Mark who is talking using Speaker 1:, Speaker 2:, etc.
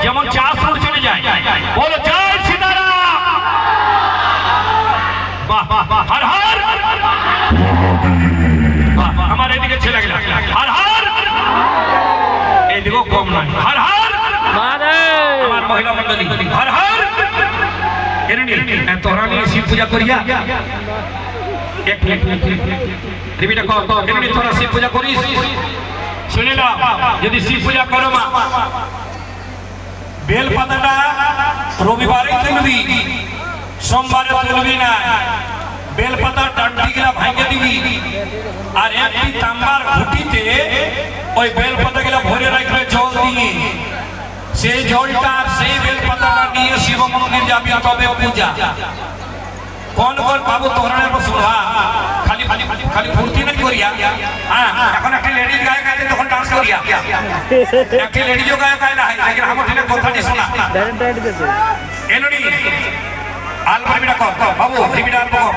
Speaker 1: যেমন চাষ চলে যায় বলো জয় সীতারাম বাহ হর হর আমার এদিকে ছেলে গেল হর হর এইদিকেও কম নয় হর হর আমার মহিলা মন্ডলী হর হর তোরা নিয়ে শিব পূজা করিয়া এক মিনিট রিপিটা কর তোরা শিব পূজা করিস শুনিলাম যদি শিব পূজা করো মা বেল পাতাটা রবিবারে তুলবি সোমবারে তুলবি না বেল পাতার ডান্ডিগুলা ভাঙে দিবি আর একটি তাম্বার ঘুটিতে ওই বেল পাতাগুলা ভরে রাখবে জল দিয়ে সেই জলটা সেই বেল পাতাটা নিয়ে শিব মন্দির যাবি তবে পূজা কোন কোন বাবু তোরণের বসুয়া খালি খালি খালি ফুর্তি না করিয়া হ্যাঁ এখন একটা লেডিজ গায়ক আছে তখন ডান্স করিয়া একটা লেডিজও গায়ক আয় না আগে আমার ঠেলে কথাটি শোনা এননি আলবাবিটা কর বাবু টিভিটা আলবো